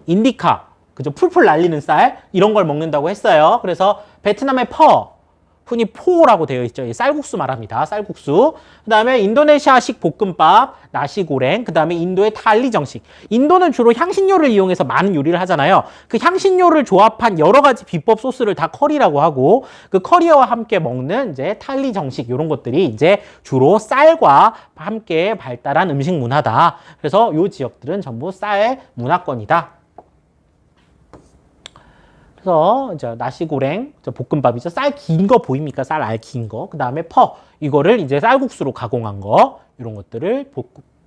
인디카, 그죠? 풀풀 날리는 쌀 이런 걸 먹는다고 했어요. 그래서 베트남의 흔히 포라고 되어 있죠. 쌀국수 말합니다. 쌀국수. 그 다음에 인도네시아식 볶음밥, 나시고랭. 그 다음에 인도의 탈리 정식. 인도는 주로 향신료를 이용해서 많은 요리를 하잖아요. 그 향신료를 조합한 여러 가지 비법 소스를 다 커리라고 하고, 그 커리와 함께 먹는 이제 탈리 정식 이런 것들이 이제 주로 쌀과 함께 발달한 음식 문화다. 그래서 이 지역들은 전부 쌀 문화권이다. 그래서 이제 나시고랭, 볶음밥이죠. 쌀 긴 거 보입니까? 쌀 알 긴 거. 그 다음에 이거를 이제 쌀국수로 가공한 거, 이런 것들을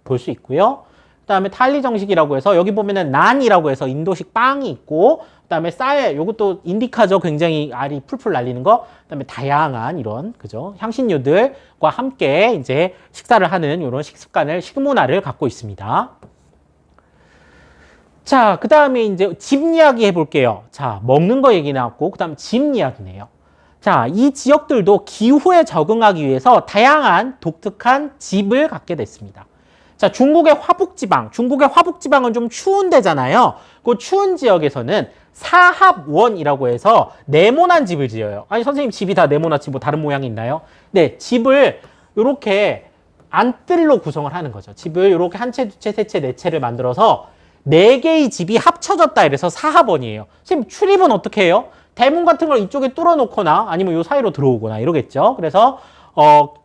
볼 수 있고요. 그 다음에 탈리 정식이라고 해서 여기 보면은 난이라고 해서 인도식 빵이 있고, 그 다음에 쌀, 요것도 인디카죠. 굉장히 알이 풀풀 날리는 거. 그 다음에 다양한 이런, 그죠? 향신료들과 함께 이제 식사를 하는 이런 식문화를 갖고 있습니다. 자, 그 다음에 이제 집 이야기 해볼게요. 자, 먹는 거 얘기 나왔고, 그 다음 집 이야기네요. 자, 이 지역들도 기후에 적응하기 위해서 다양한 독특한 집을 갖게 됐습니다. 자, 중국의 화북지방은 좀 추운 데잖아요. 그 추운 지역에서는 사합원이라고 해서 네모난 집을 지어요. 아니, 선생님 집이 다 네모나지 뭐 다른 모양이 있나요? 네, 집을 이렇게 안뜰로 구성을 하는 거죠. 집을 이렇게 한 채, 두 채, 세 채, 네 채를 만들어서 4개의 집이 합쳐졌다 이래서 사합원이에요. 선생님 출입은 어떻게 해요? 대문 같은 걸 이쪽에 뚫어놓거나 아니면 요 사이로 들어오거나 이러겠죠. 그래서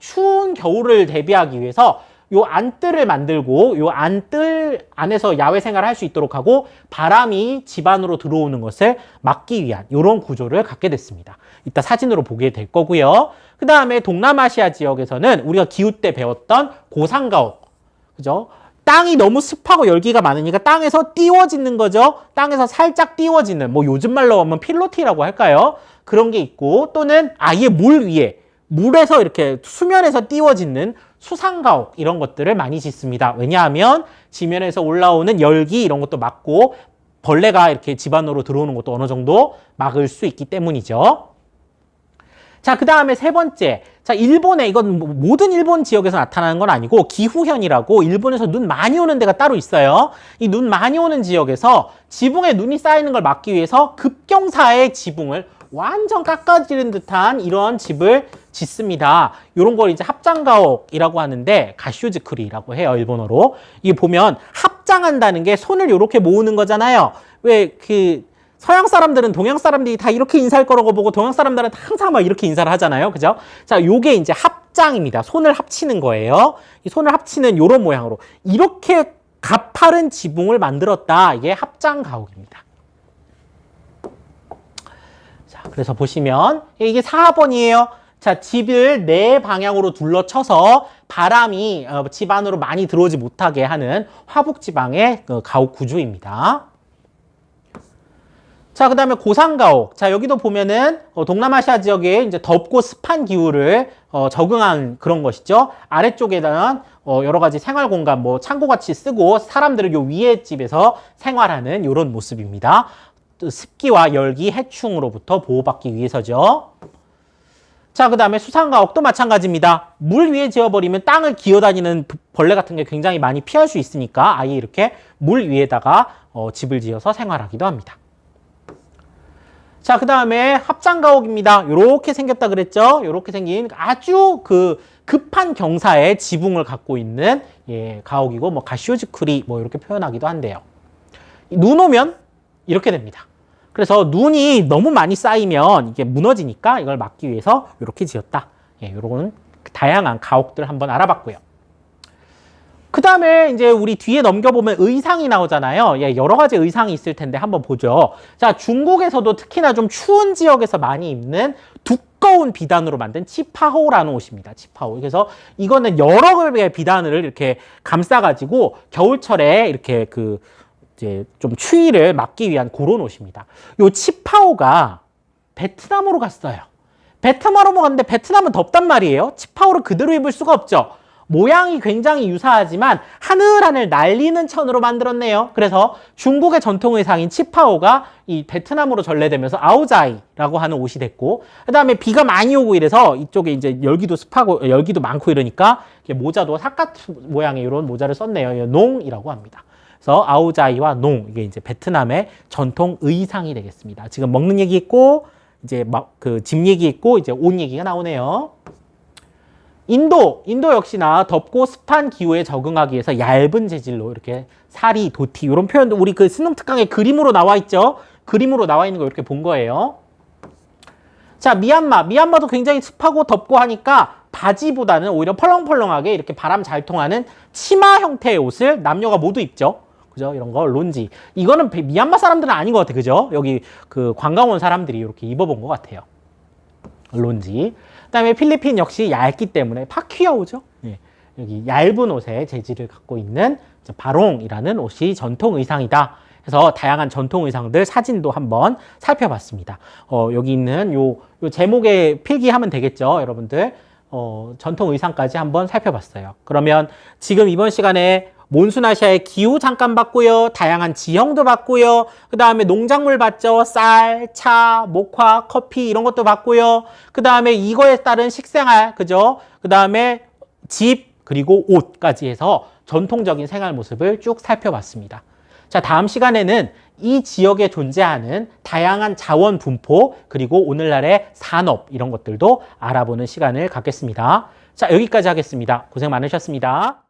추운 겨울을 대비하기 위해서 요 안뜰을 만들고 요 안뜰 안에서 야외 생활을 할 수 있도록 하고 바람이 집 안으로 들어오는 것을 막기 위한 이런 구조를 갖게 됐습니다. 이따 사진으로 보게 될 거고요. 그 다음에 동남아시아 지역에서는 우리가 기후 때 배웠던 고산가옥, 그죠? 땅이 너무 습하고 열기가 많으니까 땅에서 띄워지는 거죠. 땅에서 살짝 띄워지는, 뭐 요즘 말로 하면 필로티라고 할까요? 그런 게 있고, 또는 아예 물 위에, 물에서 이렇게 수면에서 띄워지는 수상가옥 이런 것들을 많이 짓습니다. 왜냐하면 지면에서 올라오는 열기 이런 것도 막고 벌레가 이렇게 집 안으로 들어오는 것도 어느 정도 막을 수 있기 때문이죠. 자, 그 다음에 세 번째. 자, 이건 모든 일본 지역에서 나타나는 건 아니고 기후현이라고 일본에서 눈 많이 오는 데가 따로 있어요. 이 눈 많이 오는 지역에서 지붕에 눈이 쌓이는 걸 막기 위해서 급경사의 지붕을 완전 깎아지른 듯한 이런 집을 짓습니다. 이런 걸 이제 합장가옥이라고 하는데 가쇼즈쿠리라고 해요, 일본어로. 이게 보면 합장한다는 게 손을 이렇게 모으는 거잖아요. 왜 서양 사람들은 동양 사람들이 다 이렇게 인사할 거라고 보고 동양 사람들은 항상 막 이렇게 인사를 하잖아요. 그죠? 자, 요게 이제 합장입니다. 손을 합치는 거예요. 이 손을 합치는 요런 모양으로. 이렇게 가파른 지붕을 만들었다. 이게 합장가옥입니다. 자, 그래서 보시면 이게 4번이에요. 자, 집을 네 방향으로 둘러쳐서 바람이 집 안으로 많이 들어오지 못하게 하는 화북지방의 가옥 구조입니다. 자, 그 다음에 고산가옥. 자, 여기도 보면은 동남아시아 지역에 이제 덥고 습한 기후를 적응한 그런 것이죠. 아래쪽에는 여러 가지 생활 공간, 뭐 창고같이 쓰고 사람들을 요 위에 집에서 생활하는 이런 모습입니다. 또 습기와 열기, 해충으로부터 보호받기 위해서죠. 자, 그 다음에 수상가옥도 마찬가지입니다. 물 위에 지어버리면 땅을 기어다니는 벌레 같은 게 굉장히 많이 피할 수 있으니까 아예 이렇게 물 위에다가 집을 지어서 생활하기도 합니다. 자, 그 다음에 합장가옥입니다. 요렇게 생겼다 그랬죠? 요렇게 생긴 아주 급한 경사의 지붕을 갖고 있는 가옥이고, 뭐 가쇼즈쿠리 뭐 이렇게 표현하기도 한대요. 눈 오면 이렇게 됩니다. 그래서 눈이 너무 많이 쌓이면 이게 무너지니까 이걸 막기 위해서 이렇게 지었다. 요런 다양한 가옥들 한번 알아봤고요. 그 다음에 이제 우리 뒤에 넘겨보면 의상이 나오잖아요. 여러 가지 의상이 있을 텐데 한번 보죠. 자, 중국에서도 특히나 좀 추운 지역에서 많이 입는 두꺼운 비단으로 만든 치파오라는 옷입니다. 치파오. 그래서 이거는 여러 개의 비단을 이렇게 감싸가지고 겨울철에 이렇게 이제 좀 추위를 막기 위한 그런 옷입니다. 요 치파오가 베트남으로 갔어요. 베트남으로 갔는데 베트남은 덥단 말이에요. 치파오를 그대로 입을 수가 없죠. 모양이 굉장히 유사하지만 하늘하늘 날리는 천으로 만들었네요. 그래서 중국의 전통 의상인 치파오가 이 베트남으로 전래되면서 아오자이라고 하는 옷이 됐고, 그 다음에 비가 많이 오고 이래서 이쪽에 이제 열기도 습하고 열기도 많고 이러니까 모자도 삿갓 모양의 이런 모자를 썼네요. 농이라고 합니다. 그래서 아오자이와 농, 이게 이제 베트남의 전통 의상이 되겠습니다. 지금 먹는 얘기 있고 이제 막 집 얘기 있고 이제 옷 얘기가 나오네요. 인도 역시나 덥고 습한 기후에 적응하기 위해서 얇은 재질로 이렇게 사리, 도티 이런 표현도 우리 수능 특강에 그림으로 나와 있죠. 그림으로 나와 있는 거 이렇게 본 거예요. 자, 미얀마도 굉장히 습하고 덥고 하니까 바지보다는 오히려 펄렁펄렁하게 이렇게 바람 잘 통하는 치마 형태의 옷을 남녀가 모두 입죠. 그죠? 이런 거 론지. 이거는 미얀마 사람들은 아닌 것 같아. 그죠? 여기 관광 온 사람들이 이렇게 입어본 것 같아요. 론지. 그다음에 필리핀 역시 얇기 때문에 파퀴아오죠. 여기 얇은 옷의 재질을 갖고 있는 바롱이라는 옷이 전통 의상이다. 그래서 다양한 전통 의상들 사진도 한번 살펴봤습니다. 여기 있는 요 제목에 필기하면 되겠죠, 여러분들. 전통 의상까지 한번 살펴봤어요. 그러면 지금 이번 시간에 몬순아시아의 기후 잠깐 봤고요. 다양한 지형도 봤고요. 그 다음에 농작물 봤죠. 쌀, 차, 목화, 커피 이런 것도 봤고요. 그 다음에 이거에 따른 식생활, 그죠? 그 다음에 집, 그리고 옷까지 해서 전통적인 생활 모습을 쭉 살펴봤습니다. 자, 다음 시간에는 이 지역에 존재하는 다양한 자원 분포, 그리고 오늘날의 산업 이런 것들도 알아보는 시간을 갖겠습니다. 자, 여기까지 하겠습니다. 고생 많으셨습니다.